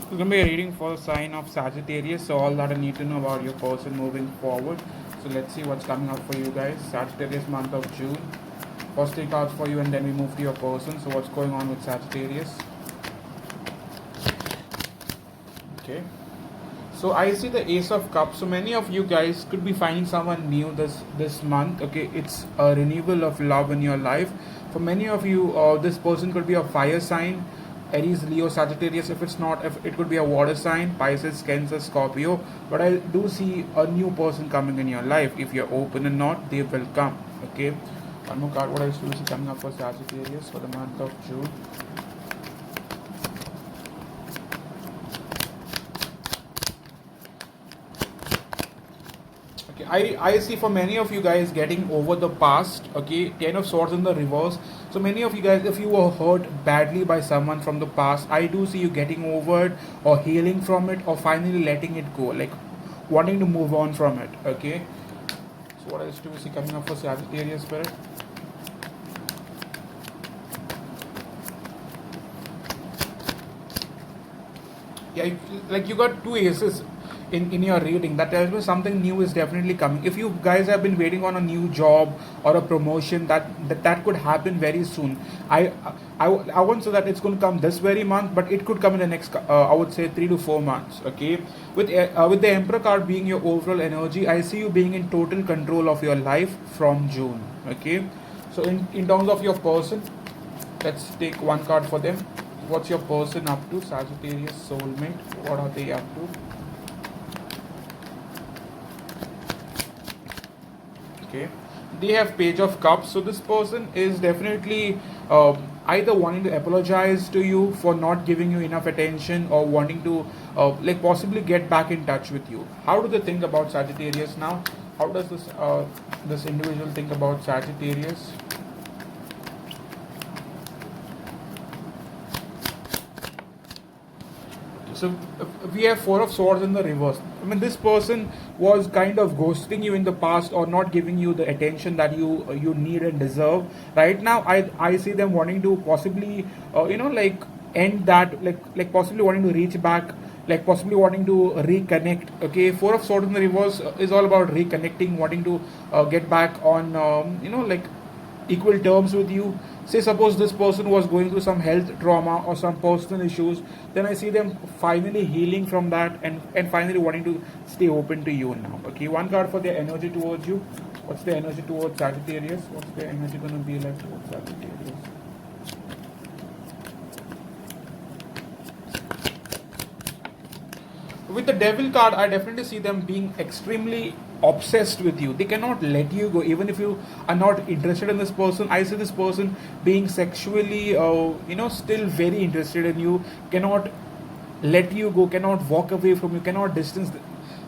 It's going to be a reading for the sign of Sagittarius. So all that I need to know about your person moving forward. So let's see what's coming up for you guys. Sagittarius month of June. First three cards for you and then we move to your person. So what's going on with Sagittarius? Okay. So I see the Ace of Cups. So many of you guys could be finding someone new this month. Okay, it's a renewal of love in your life. For many of you, this person could be a fire sign, Aries, Leo, Sagittarius. If it's not, if it could be a water sign, Pisces, Cancer, Scorpio. But I do see a new person coming in your life. If you're open or not, they will come. Okay. One more card. What else do you see coming up for Sagittarius for the month of June? I see for many of you guys getting over the past. Okay, 10 of swords in the reverse. So many of you guys, if you were hurt badly by someone from the past, I do see you getting over it or healing from it or finally letting it go, like wanting to move on from it. Okay, so what else do we see coming up for Sagittarius spirit? Yeah, like you got two aces in your reading. That tells me something new is definitely coming. If you guys have been waiting on a new job or a promotion, that could happen very soon. I won't say that it's going to come this very month, but it could come in the next I would say 3 to 4 months. Okay, with the Emperor card being your overall energy, I see you being in total control of your life from June. Okay, so in terms of your person, let's take one card for them. What's your person up to? Sagittarius soulmate. What are they up to? Okay, they have Page of Cups. So this person is definitely either wanting to apologize to you for not giving you enough attention or wanting to like possibly get back in touch with you. How do they think about Sagittarius now? How does this individual think about Sagittarius? So we have Four of Swords in the reverse. I mean, this person was kind of ghosting you in the past or not giving you the attention that you need and deserve. Right now, I see them wanting to possibly like end that, like possibly wanting to reach back, like possibly wanting to reconnect. Okay, Four of Swords in the reverse is all about reconnecting, wanting to get back on like equal terms with you. Say suppose this person was going through some health trauma or some personal issues, then I see them finally healing from that and finally wanting to stay open to you now. Okay, one card for their energy towards you. What's the energy towards Sagittarius? What's the energy going to be like towards Sagittarius? With the Devil card, I definitely see them being extremely obsessed with you. They cannot let you go even if you are not interested in this person. I see this person being sexually still very interested in you, cannot let you go, cannot walk away from you, cannot distance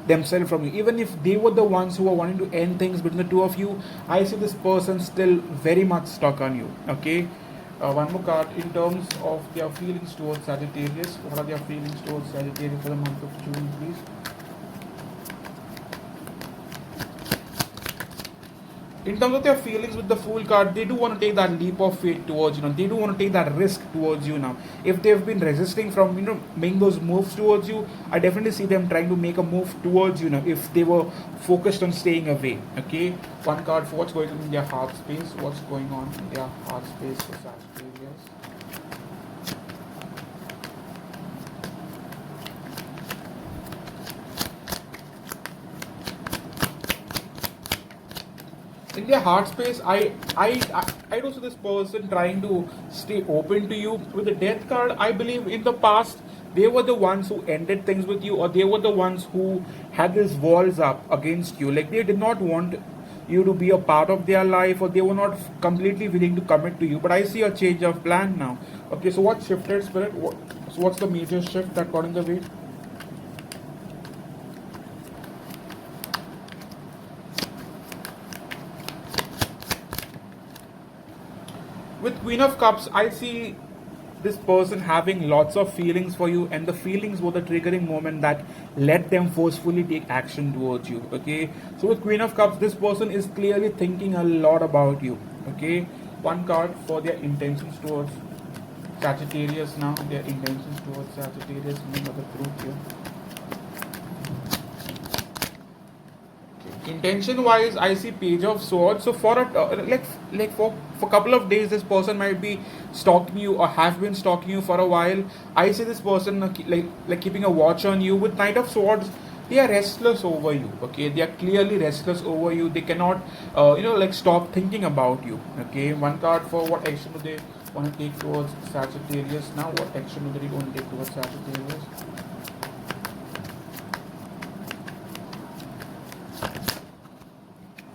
themselves from you. Even if they were the ones who are wanting to end things between the two of you, I see this person still very much stuck on you. Okay, one more card in terms of their feelings towards Sagittarius. What are their feelings towards Sagittarius for the month of June, please? In terms of their feelings with the Fool card, they do want to take that leap of faith towards they do want to take that risk towards you now. If they've been resisting from making those moves towards you, I definitely see them trying to make a move towards you now if they were focused on staying away. Okay, one card for what's going on in their heart space. What's going on in their heart space for Sagittarius? In their heart space, I do see this person trying to stay open to you. With the Death card, I believe in the past they were the ones who ended things with you, or they were the ones who had these walls up against you. Like they did not want you to be a part of their life, or they were not completely willing to commit to you. But I see a change of plan now. Okay, so what shifted, Spirit? So what's the major shift that got in the way? With Queen of Cups, I see this person having lots of feelings for you, and the feelings were the triggering moment that let them forcefully take action towards you. Okay, so with Queen of Cups, this person is clearly thinking a lot about you. Okay, one card for their intentions towards Sagittarius now, their intentions towards Sagittarius, remember the truth here. Intention wise, I see Page of Swords. So for a for couple of days, this person might be stalking you or have been stalking you for a while. I see this person like keeping a watch on you. With Knight of Swords, they are restless over you. Okay, they are clearly restless over you. They cannot like stop thinking about you. Okay, one card for what action do they want to take towards Sagittarius now? What action do they want to take towards Sagittarius?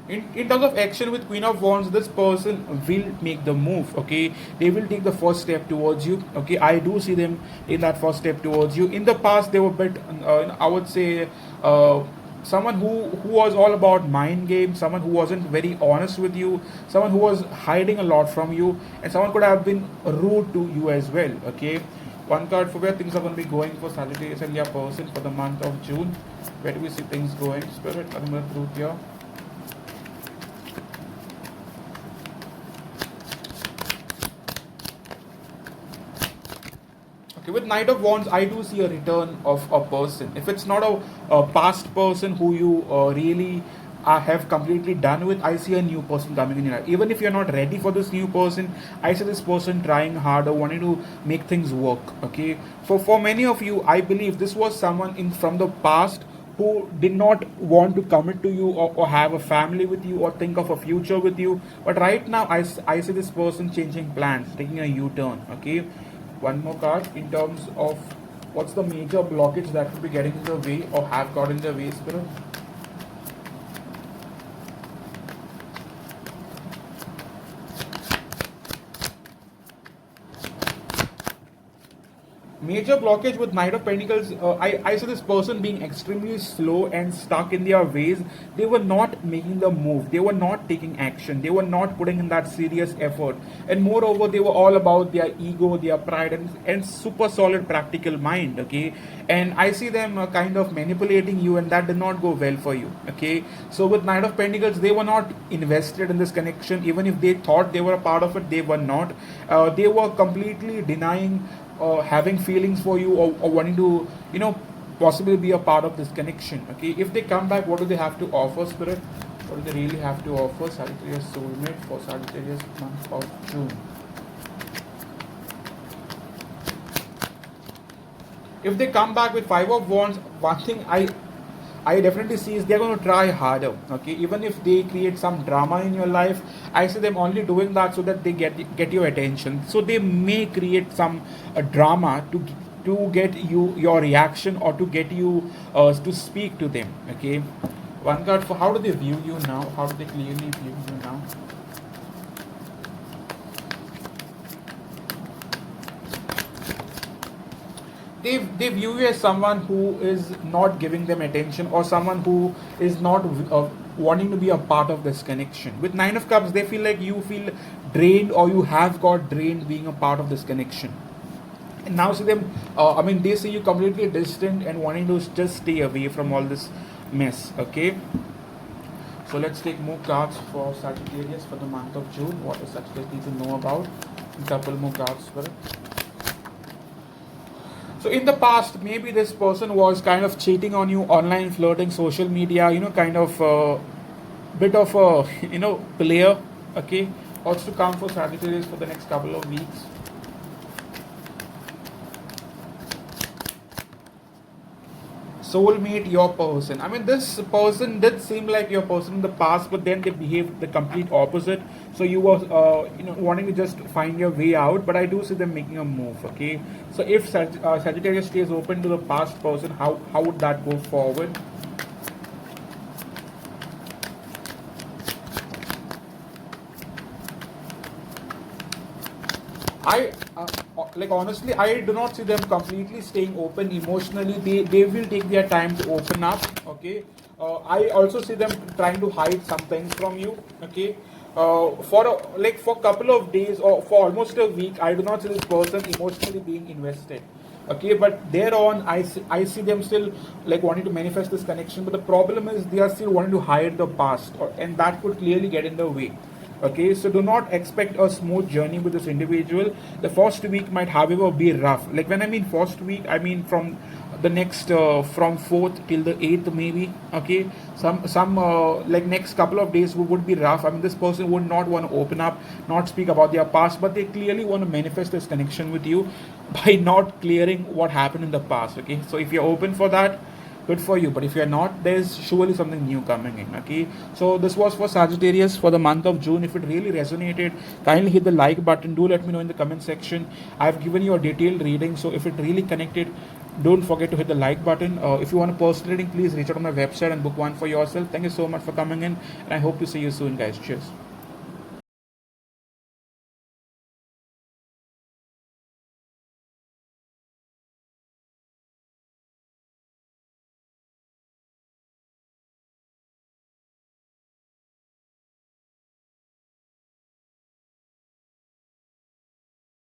In terms of action with Queen of Wands, this person will make the move. Okay, they will take the first step towards you. Okay, I do see them in that first step towards you. In the past, they were a bit, I would say, someone who was all about mind games, someone who wasn't very honest with you, someone who was hiding a lot from you, and someone could have been rude to you as well. Okay, one card for where things are going to be going for Sagittarius and their person for the month of June. Where do we see things going? Spirit, I'm going to truth here. Okay, with Knight of Wands, I do see a return of a person. If it's not a past person who you really have completely done with, I see a new person coming in your life. Even if you're not ready for this new person, I see this person trying harder, wanting to make things work. Okay, for many of you, I believe this was someone in from the past who did not want to commit to you or have a family with you or think of a future with you. But right now, I see this person changing plans, taking a U-turn. Okay, one more card in terms of what's the major blockage that could be getting in the way or have got in the way, Spirit. Major blockage with Knight of Pentacles, I see this person being extremely slow and stuck in their ways. They were not making the move, they were not taking action, they were not putting in that serious effort, and moreover they were all about their ego, their pride, and super solid practical mind. Okay, and I see them kind of manipulating you, and that did not go well for you. Okay, so with Knight of Pentacles, they were not invested in this connection. Even if they thought they were a part of it, they were not. They were completely denying having feelings for you, or wanting to possibly be a part of this connection. Okay, if they come back, what do they have to offer, Spirit? What do they really have to offer? Sagittarius soulmate for Sagittarius month of June. If they come back with Five of Wands, one thing I definitely see is they're going to try harder. Okay, even if they create some drama in your life, I see them only doing that so that they get your attention. So they may create some drama to get your reaction, or to get you to speak to them. Okay, one card for how do they view you now? How do they clearly view you now? They view you as someone who is not giving them attention, or someone who is not wanting to be a part of this connection. With Nine of Cups, they feel like you feel drained, or you have got drained being a part of this connection. And now see them, they see you completely distant and wanting to just stay away from all this mess. Okay, so let's take more cards for Sagittarius for the month of June. What does Sagittarius need to know about? A couple more cards for it. So in the past, maybe this person was kind of cheating on you, online flirting, social media, kind of bit of a, player. Okay, what's to come for Sagittarius for the next couple of weeks? Soulmate, your person. This person did seem like your person in the past, but then they behaved the complete opposite. So you were, wanting to just find your way out. But I do see them making a move. Okay, so if Sagittarius stays open to the past person, how would that go forward? I honestly, I do not see them completely staying open emotionally. They will take their time to open up. Okay, I also see them trying to hide some things from you. Okay, for couple of days or for almost a week, I do not see this person emotionally being invested. Okay, but thereon, I see them still wanting to manifest this connection. But the problem is they are still wanting to hide the past, and that could clearly get in the way. Okay, so do not expect a smooth journey with this individual. The first week might, however, be rough. Like when I mean first week, I mean from the next from 4th till the 8th maybe. Okay, some like next couple of days would be rough. I mean, this person would not want to open up, not speak about their past, but they clearly want to manifest this connection with you by not clearing what happened in the past. Okay, so if you're open for that, good for you. But if you're not, there's surely something new coming in. Okay, so this was for Sagittarius for the month of June. If it really resonated, kindly hit the like button. Do let me know in the comment section. I've given you a detailed reading, so if it really connected, don't forget to hit the like button. If you want a personal reading, please reach out on my website and book one for yourself. Thank you so much for coming in, and I hope to see you soon, guys. Cheers.